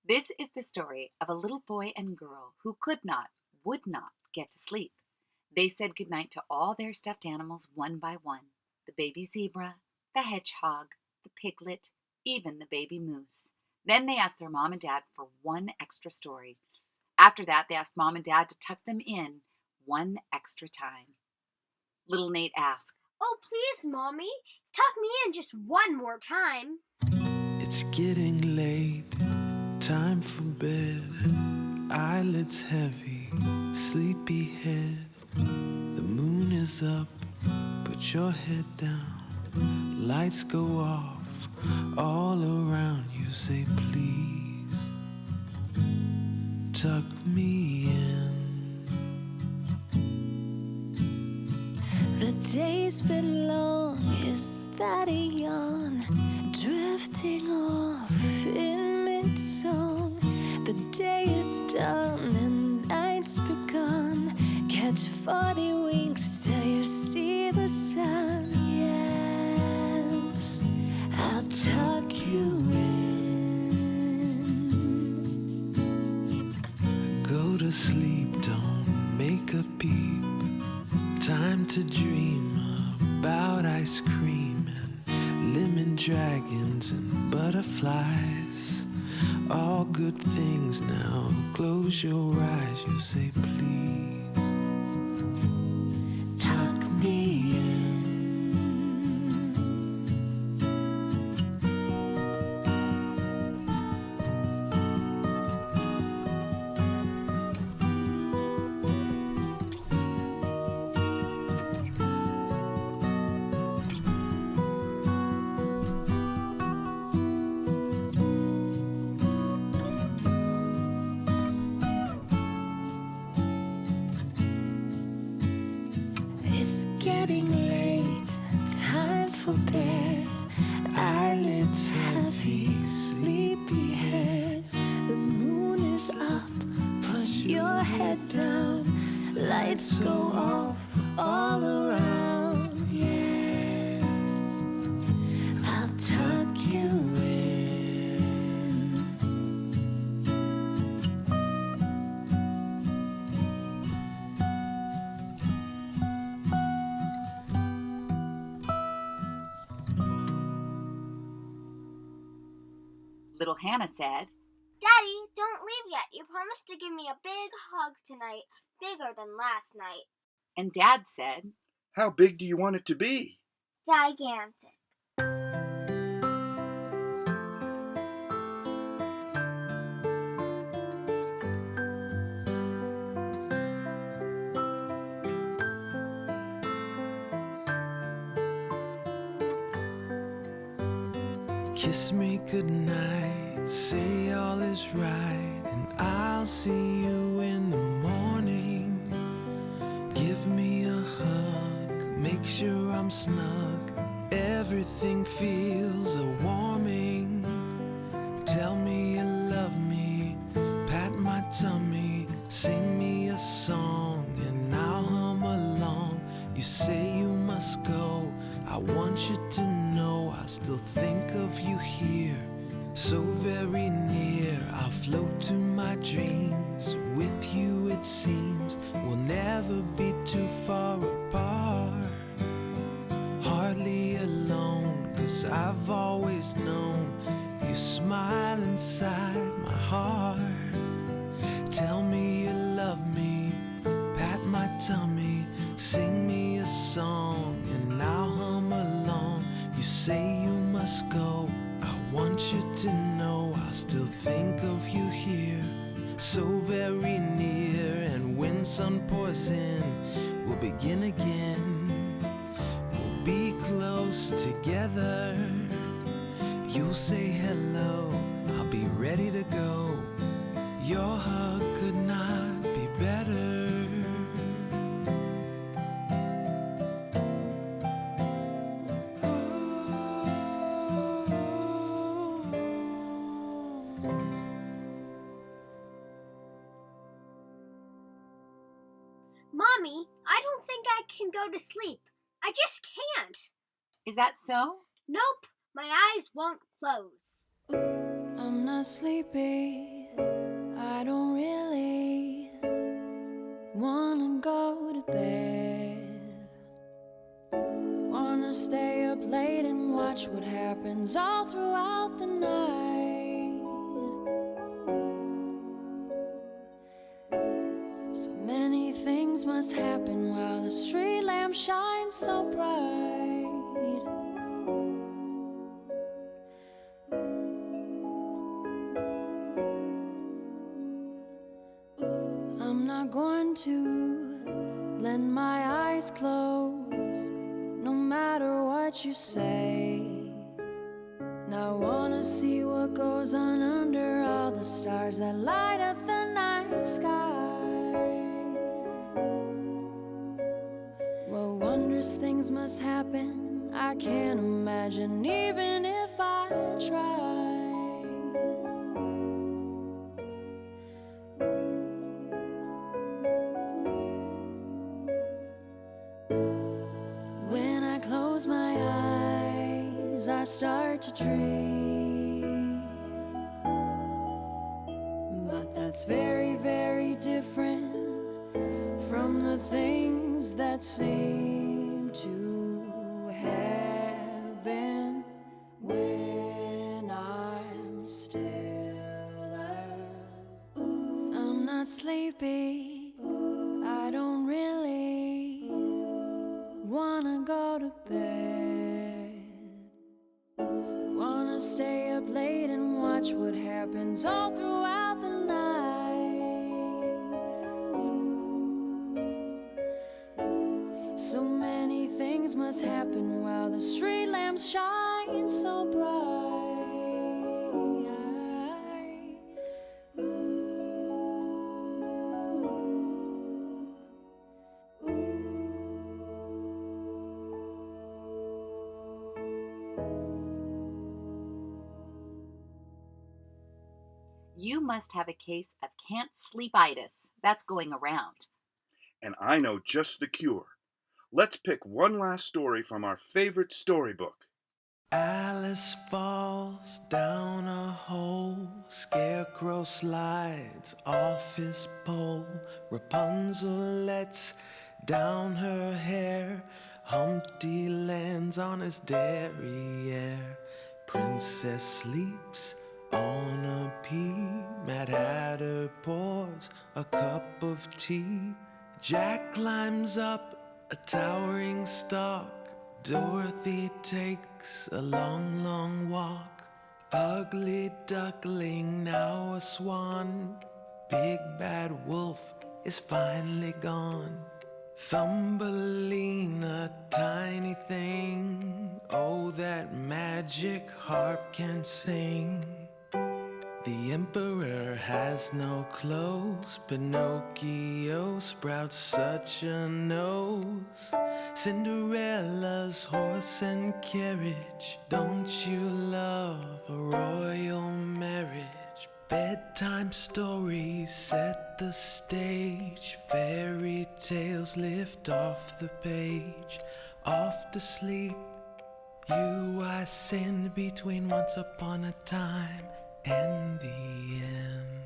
This is the story of a little boy and girl who would not get to sleep. They said goodnight to all their stuffed animals one by one: the baby zebra, the hedgehog, the piglet, even the baby moose. Then they asked their mom and dad for one extra story. After that, they asked mom and dad to tuck them in one extra time. Little Nate asked, "Oh, please, Mommy, tuck me in just one more time." It's getting late, time for bed. Eyelids heavy, sleepy head. The moon is up, put your head down. Lights go off, all around you. Say please, tuck me in. The day's been long, is that a yawn? Drifting off in mid-song. The day is done and night's begun. Catch 40 winks till you see the sun. Yes, I'll tuck you in. Go to sleep, don't make a peep. Time to dream about ice cream and lemon dragons and butterflies. All good things now. Close your eyes, you say please, Tuck me in. It's getting late, time for bed. Eyelids heavy, sleepy head. The moon is up, put your head down. Lights go off all around. Yes, I'll tuck you in. Little Hannah said, Daddy, don't leave yet. You promised to give me a big hug tonight, bigger than last night. and Dad said, How big do you want it to be? Gigantic. kiss me goodnight, say all is right, and I'll see you in the morning. Give me a hug, make sure I'm snug. Everything feels a warming. Tell me you love me, pat my tummy, sing me a song, and I'll hum along. You say you must go, I want you to know I still think of you here, so very near. I'll float to my dreams, with you it seems we'll never be too far apart. Hardly alone, 'cause I've always known you smile inside my heart. Tell me you love me, pat my tummy, sing me a song, and I'll hum along. You say you must go, I want you to know I'll still think of you here, so very near. And when sun pours in, we'll begin again. We'll be close together. You'll say hello, I'll be ready to go. Your hug could not be better. Mommy, I don't think I can go to sleep. I just can't. Is that so? Nope, my eyes won't close. I'm not sleepy, watch what happens all throughout the night. So many things must happen while the street lamp shines so bright. I'm not going to let my eyes close, no matter what you say. And I wanna see what goes on under all the stars that light up the night sky. What wondrous things must happen, I can't imagine, even if I try. When I close my eyes, I start to dream. But that's very, very different from the things that seem to happen when I'm still out. I'm not sleepy, I don't really wanna go to bed. Wanna stay up late and watch what happens all throughout the night. So many things must happen while the street lamps shine so bright. You must have a case of can't sleepitis. That's going around. And I know just the cure. Let's pick one last story from our favorite storybook. Alice falls down a hole, Scarecrow slides off his pole, Rapunzel lets down her hair, Humpty lands on his derriere, Princess sleeps on a pea, Mad Hatter pours a cup of tea, Jack climbs up a towering stalk, Dorothy takes a long, long walk. Ugly duckling, now a swan. Big bad wolf is finally gone. Thumbelina, tiny thing. Oh, that magic harp can sing. The emperor has no clothes. Pinocchio sprouts such a nose. Cinderella's horse and carriage. Don't you love a royal marriage? Bedtime stories set the stage. Fairy tales lift off the page. Off to sleep, you I send between once upon a time and the end.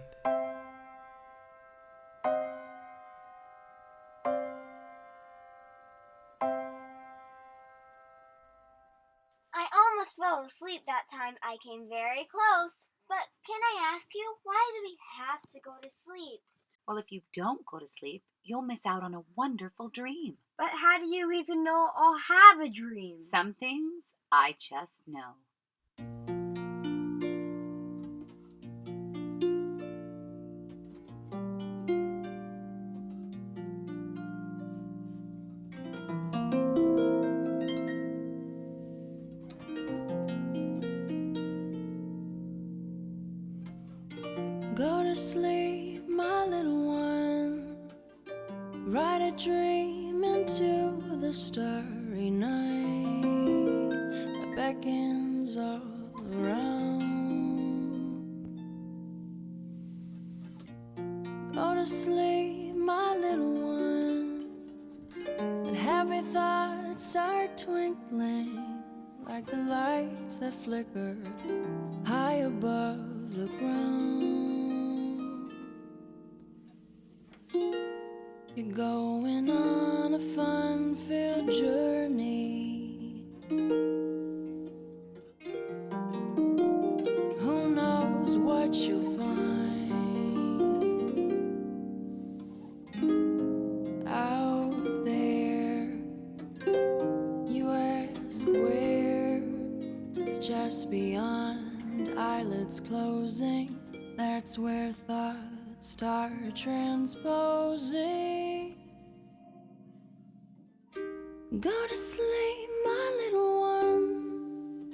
I almost fell asleep that time. I came very close. But can I ask you, why do we have to go to sleep? Well, if you don't go to sleep, you'll miss out on a wonderful dream. But how do you even know I'll have a dream? Some things I just know. Go to sleep, my little one. Write a dream into the starry night that beckons all around. Go to sleep, my little one, and happy thoughts start twinkling like the lights that flicker high above the ground. You're going on a fun-filled journey, beyond eyelids closing. That's where thoughts start transposing. Go to sleep, my little one.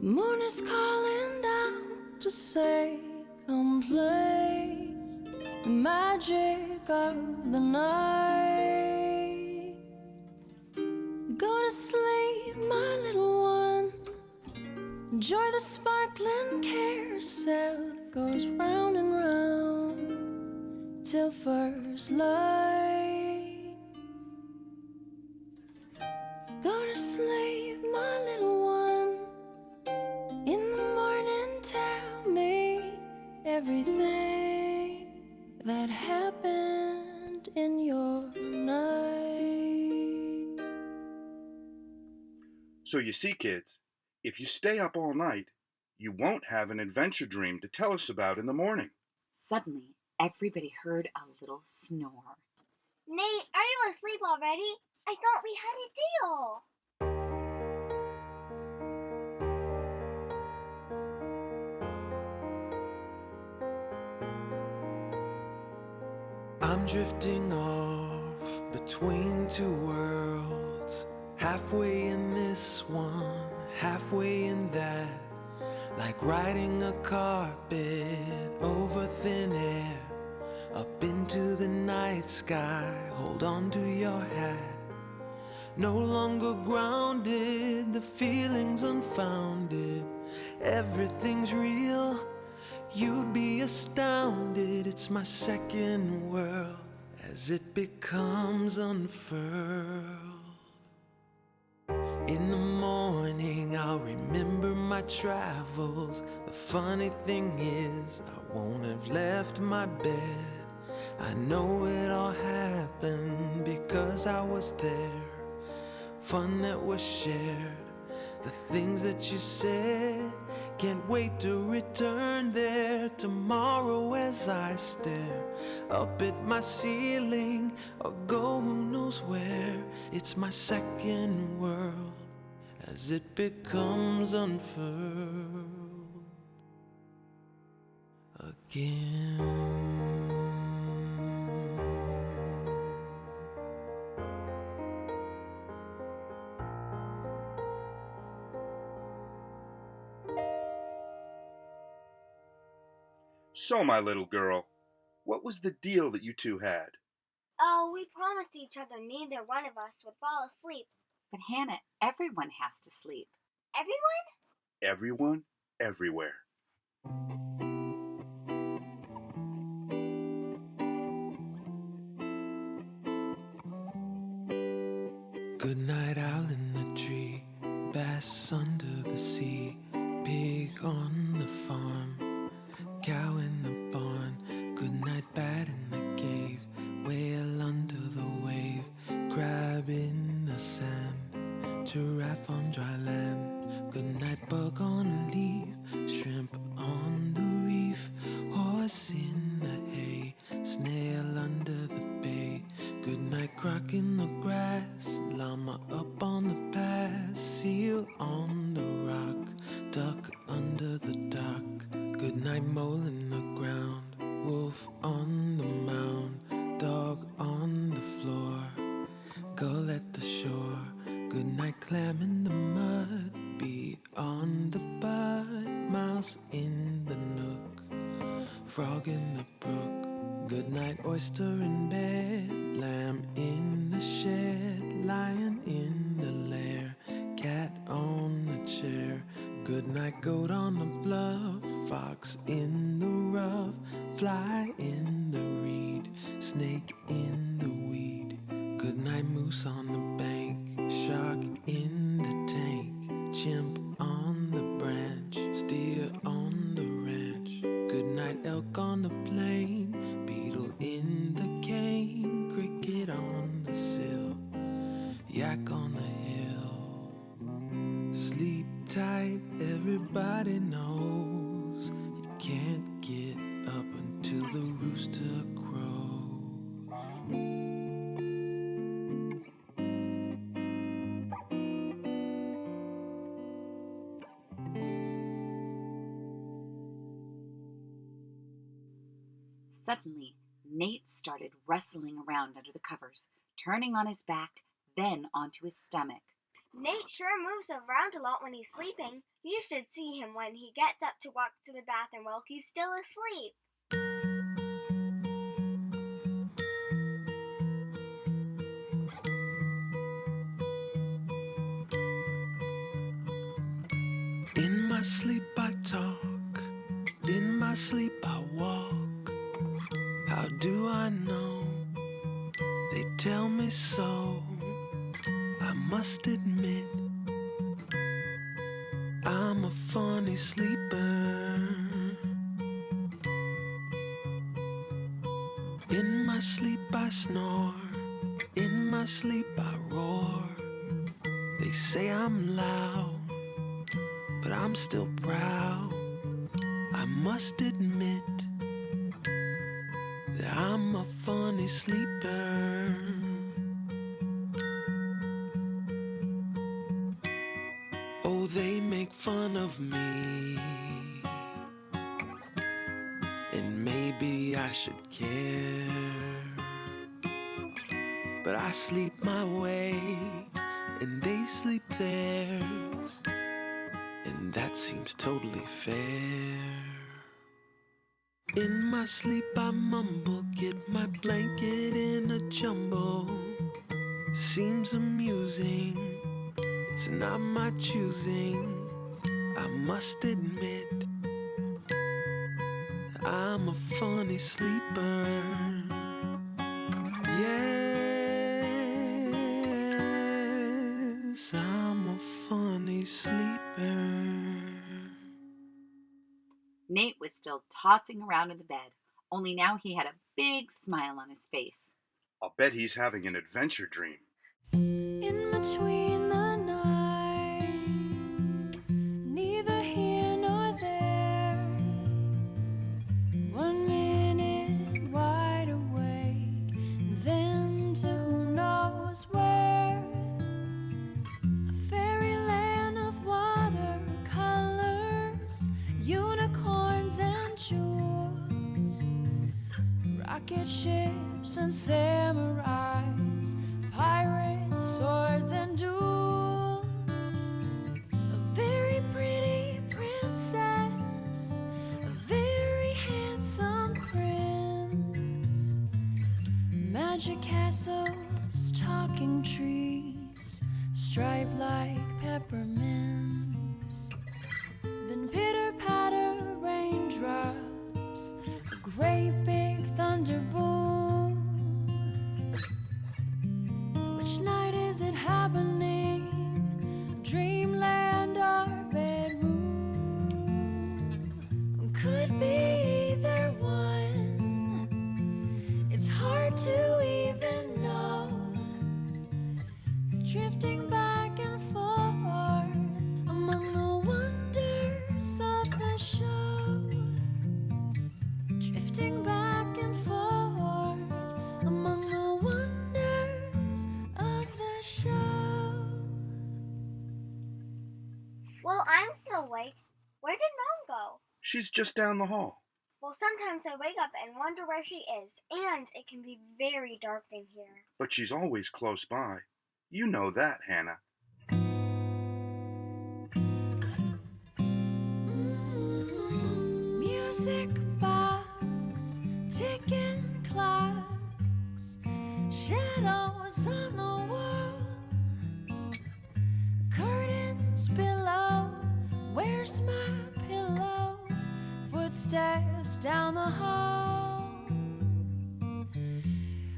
The moon is calling down to say, come play the magic of the night. Go to sleep, my little one. Enjoy the sparkling carousel that goes round and round till first light. Go to sleep, my little one. In the morning, tell me everything that happened in your night. So you see, kids, if you stay up all night, you won't have an adventure dream to tell us about in the morning. Suddenly, everybody heard a little snore. Nate, are you asleep already? I thought we had a deal. I'm drifting off between two worlds, halfway in this one, halfway in that, like riding a carpet over thin air, up into the night sky. Hold on to your hat. No longer grounded, the feeling's unfounded, everything's real. You'd be astounded, it's my second world as it becomes unfurled. In the morning I'll remember my travels. The funny thing is I won't have left my bed. I know it all happened because I was there. Fun that was shared, the things that you said. Can't wait to return there tomorrow as I stare up at my ceiling or go who knows where. It's my second world as it becomes unfurled again. So, my little girl, what was the deal that you two had? Oh, we promised each other neither one of us would fall asleep. But Hannah, everyone has to sleep. Everyone? Everyone, everywhere. Good night, owl in the tree, bass under the sea, pig on the farm, cow in the barn. Good night, bat in the cave, whale under the wave, crab in the sand, giraffe on dry land. Good night, bug on a leaf, shrimp on the reef, horse in the hay, snail under the bay. Good night, croc in the grass, llama up on the pass, seal on the rock, duck under the dock. Good night, mole in the ground, wolf on the mound, dog on the floor, gull at the shore. Good night, clam in the mud, bee on the bud, mouse in the nook, frog in the brook. Good night, oyster in bed, lamb in the shed, lion in the lair, cat on the chair. Good night, goat on the bluff, fox in the rough, fly in the reed, snake in the weed. Good night, moose on the bank, shark in the tank, chimp on the branch, steer on the ranch. Good night, elk on the plain, beetle in the cane, cricket on the sill, yak on the hill. Sleep tight, everybody knows you can't get up until the rooster crows. Suddenly, Nate started rustling around under the covers, turning on his back, then onto his stomach. Nate sure moves around a lot when he's sleeping. You should see him when he gets up to walk to the bathroom while he's still asleep. In my sleep I talk, in my sleep I walk. How do I know? They tell me so. I must admit, I'm a funny sleeper. In my sleep I snore, in my sleep I roar. They say I'm loud, but I'm still proud. I must admit that I'm a funny sleeper. Oh, they make fun of me, and maybe I should care. But I sleep my way, and they sleep theirs, and that seems totally fair. In my sleep I mumble, get my blanket in a jumble. Seems amusing, it's not my choosing. I must admit, I'm a funny sleeper. Yes, I'm a funny sleeper. Nate was still tossing around in the bed, only now he had a big smile on his face. I'll bet he's having an adventure dream. In between the night, neither here nor there. 1 minute wide awake, and then to who knows where. A fairyland of watercolors, unicorns and jewels, rocket ships and samurais, pirates, swords, and duels. A very pretty princess, a very handsome prince, magic castles, talking trees, striped like peppermints. Then pitter-patter raindrops, a great big thunder boom. Which night is it happening? Dreamland or bedroom? Could be either one. It's hard to even know. Drifting back and forth among the wonders of the show. Drifting back and forth among the wonders of the show. Well, I'm still awake. Where did Mom go? She's just down the hall. Well, sometimes I wake up and wonder where she is, and it can be very dark in here. But she's always close by. You know that, Hannah. Music box, ticking clocks, shadows on the wall, curtains below. Where's my pillow? Footsteps down the hall.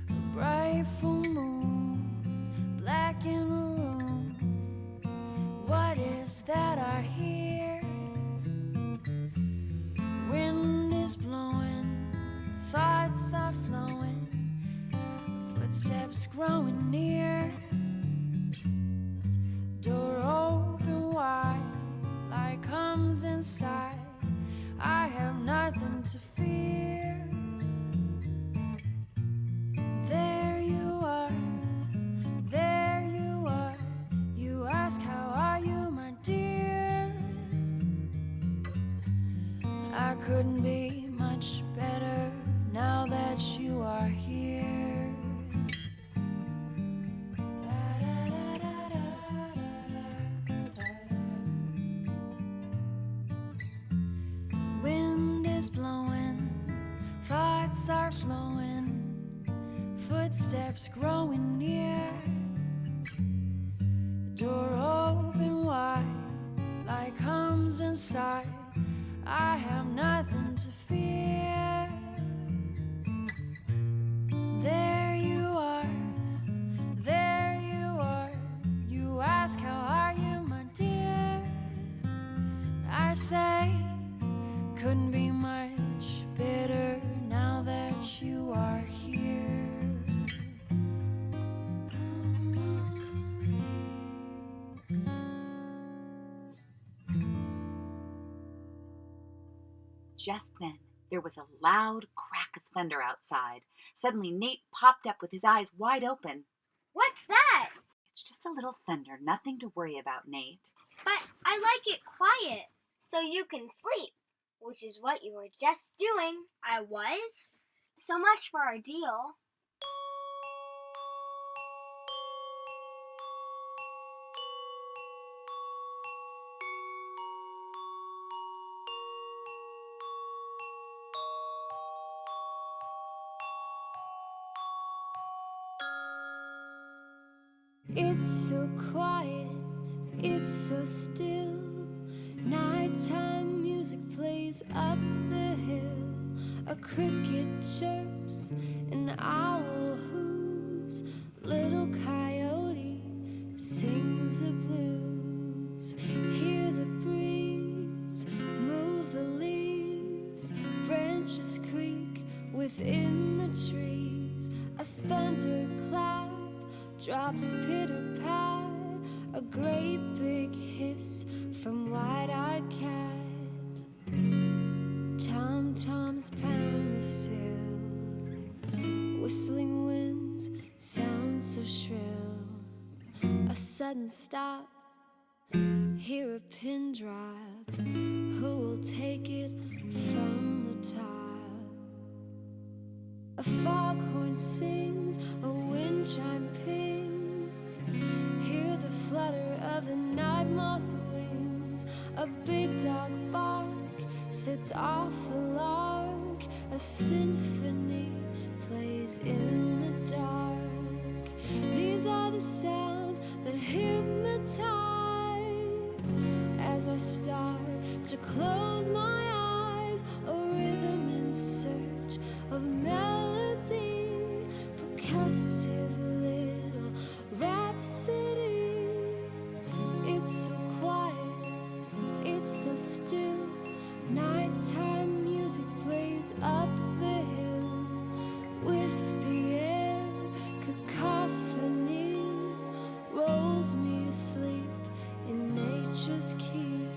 A bright full moon, black and maroon. What is that I hear? Wind is blowing, thoughts are flowing, footsteps growing near. Door open wide, light comes inside. I have nothing to fear. There you are, there you are. You ask, how are you, my dear? I couldn't be much better now lights are flowing, footsteps growing near. Door open wide, light comes inside. I have nothing to fear. There you are, there you are. You ask, how are you, my dear? I say, couldn't be much better now that you are here. Just then, there was a loud crack of thunder outside. Suddenly, Nate popped up with his eyes wide open. What's that? It's just a little thunder, nothing to worry about, Nate. But I like it quiet, so you can sleep, which is what you were just doing. I was? So much for our deal. It's so quiet, it's so still. Nighttime music plays up the hill. A cricket chirps, an owl hoos. Little coyote sings the blues. Hear the breeze move the leaves. Branches creak within the trees. A thunderclap drops pitter-pat, a great big hiss from wide-eyed cat. Tom-toms pound the sill, whistling winds sound so shrill. A sudden stop, hear a pin drop. Who will take it from the top? A foghorn sings, a wind chime pings. Hear the flutter of the night moth's wings. A big dog bark sets off the lark. A symphony plays in the dark. These are the sounds that hypnotize as I start to close my eyes. A rhythm in search of melody, percussive little rhapsody. It's so quiet, it's so still. Nighttime music plays up the hill. Wispy air, cacophony rolls me to sleep in nature's key.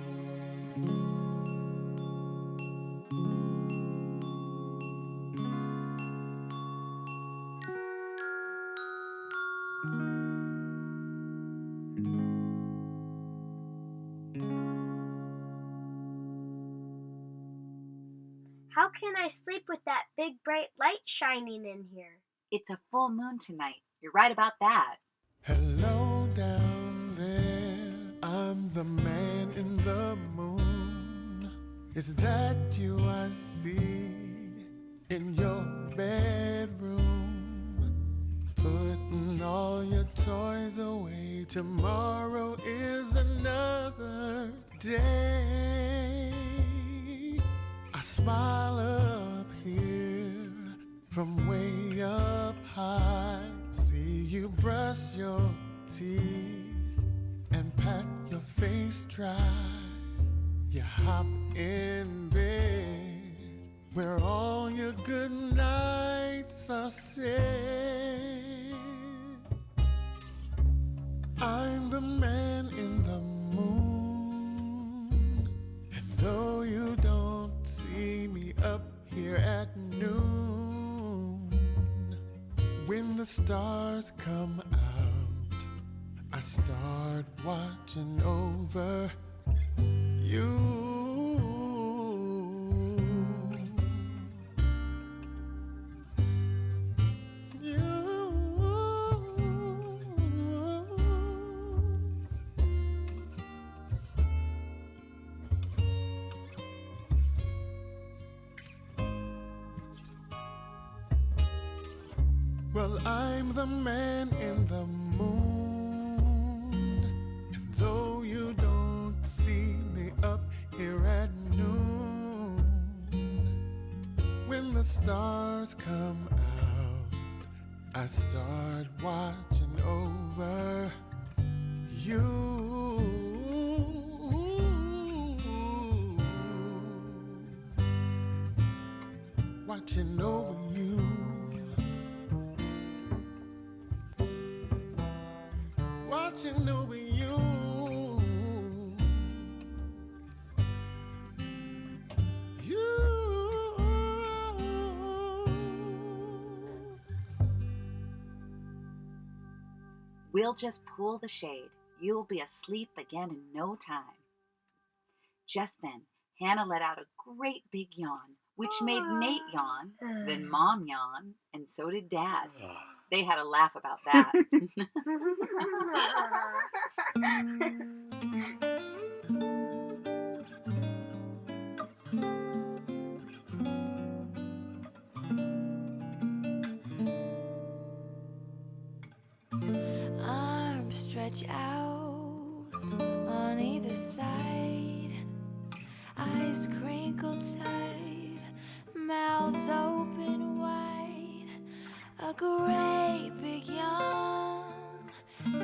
How can I sleep with that big bright light shining in here? It's a full moon tonight. You're right about that. Hello down there, I'm the man in the moon. Is that you I see in your bedroom? Putting all your toys away, tomorrow is another day. I smile up here from way up high. See you brush your teeth and pat your face dry. You hop in bed where all your good nights are said. I'm the man in the moon, and though you don't see me up here at noon, when the stars come out, I start watching over you. Well, I'm the man in the moon, and though you don't see me up here at noon, when the stars come out, I start watching over you. Watching over you. Watching over you. We'll just pull the shade. You'll be asleep again in no time. Just then, Hannah let out a great big yawn, which made Nate yawn, then Mom yawn, and so did Dad. They had a laugh about that. Arms stretch out on either side, eyes crinkled tight, mouths open wide, a great big yawn,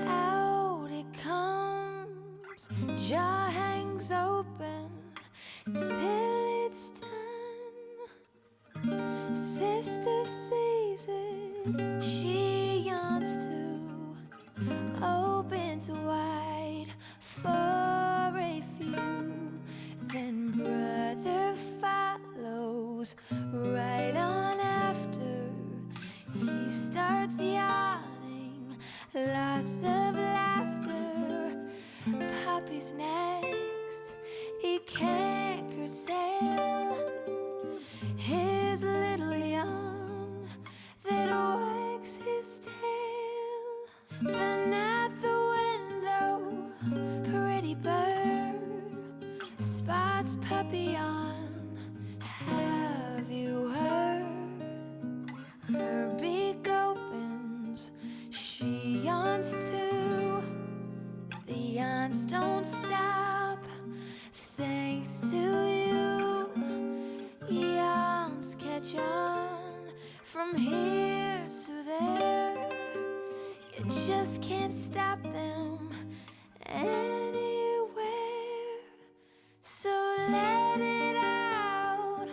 out it comes, jaw hangs open till it's done. Sister sees it, she yawns too, opens wide for a few, then brother follows right on after. He starts yawning, lots of laughter. Puppy's next, he can't curtail his little yawn that wags his tail. Then at the window, pretty bird spots puppy on. Have you heard? Her beak opens, she yawns too. The yawns don't stop, thanks to you. Yawns catch on from here to there. You just can't stop them anywhere. So let it out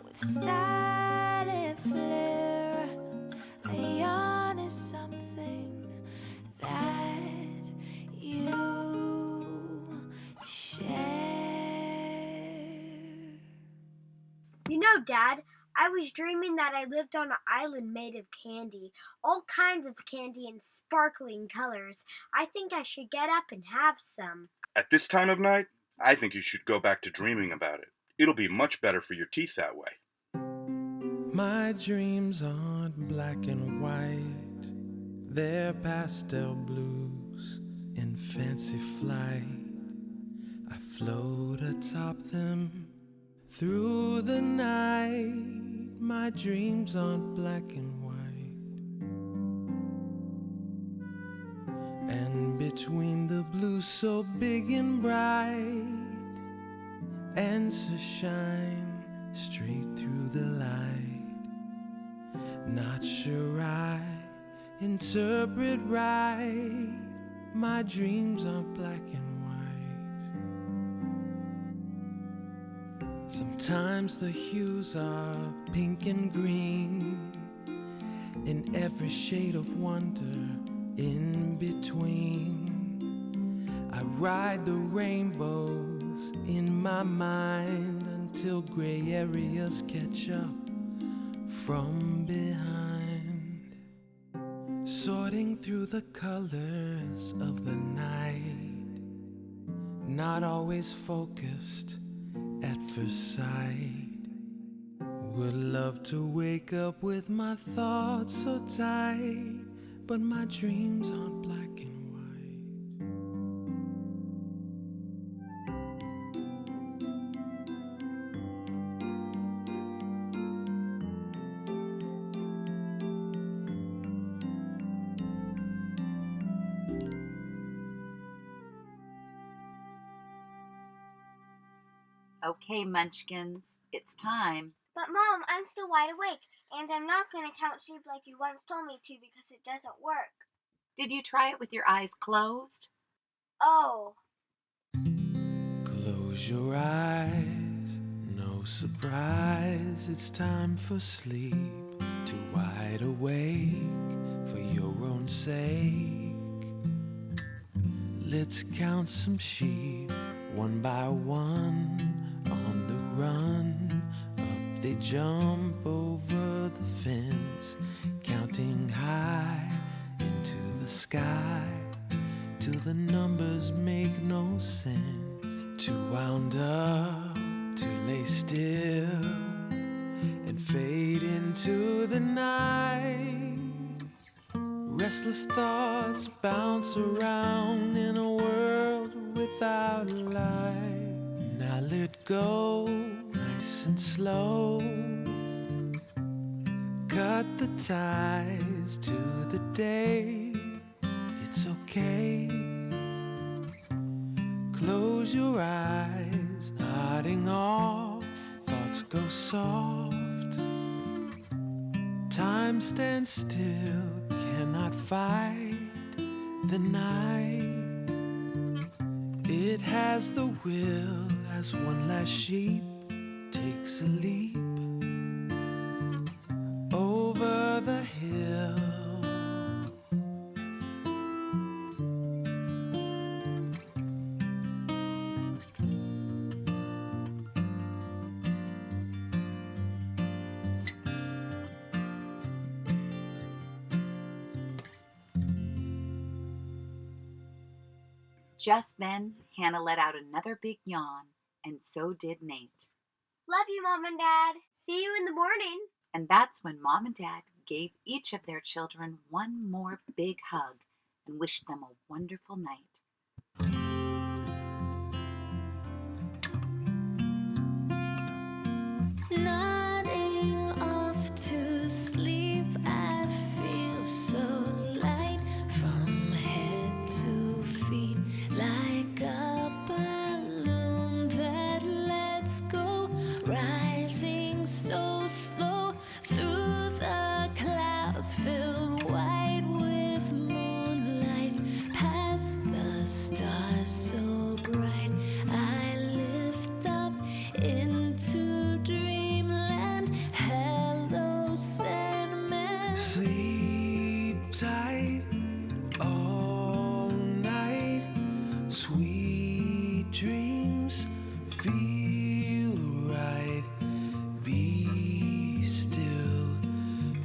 with style and flair. A yawn is something that you share. You know, Dad, I was dreaming that I lived on an island made of candy, all kinds of candy in sparkling colors. I think I should get up and have some. At this time of night, I think you should go back to dreaming about it. It'll be much better for your teeth that way. My dreams aren't black and white, they're pastel blues in fancy flight. I float atop them through the night. My dreams aren't black and white, and between the blue so big and bright, answers shine straight through the light. Not sure I interpret right, my dreams aren't black and white. Sometimes the hues are pink and green, in every shade of wonder in between. I ride the rainbows in my mind until gray areas catch up from behind, sorting through the colors of the night, not always focused at first sight. Would love to wake up with my thoughts so tight, but my dreams aren't black and white. Okay, Munchkins, it's time. But Mom, I'm still wide awake, and I'm not going to count sheep like you once told me to because it doesn't work. Did you try it with your eyes closed? Oh. Close your eyes, no surprise, it's time for sleep. Too wide awake for your own sake. Let's count some sheep, one by one, on the run. Up they jump over the fence, counting high into the sky, till the numbers make no sense. Too wound up to lay still and fade into the night. Restless thoughts bounce around in a world without light. Now let go, nice and slow. Cut the ties to the day. It's okay. Close your eyes, nodding off. Thoughts go soft. Time stands still, cannot fight the night. It has the will as one last sheep takes a leap over the hill. Just then, Hannah let out another big yawn, and so did Nate. Love you, Mom and Dad. See you in the morning. And that's when Mom and Dad gave each of their children one more big hug and wished them a wonderful night. Nodding off to sleep, I feel so light from head to feet, like a balloon that lets go, rising so slow through the clouds, filled white with moonlight, past the stars so bright. I lift up into dreamland. Hello, Sandman. Sleep tight all night. Sweet dreams feel right. Be still,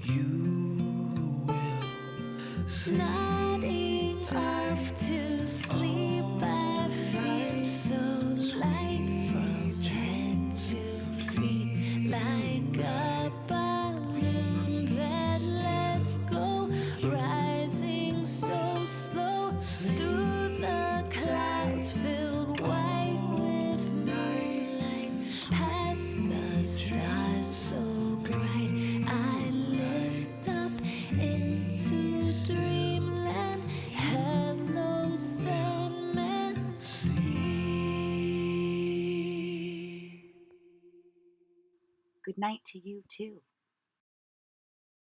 you will sleep. Nodding off to sleep, I feel so light from head to feet, like a balloon that lets go, rising so slow through the clouds, filled white with moonlight, past the stars so bright. I lift up into dreamland. Hello, Sandman. Sleep. Good night to you, too.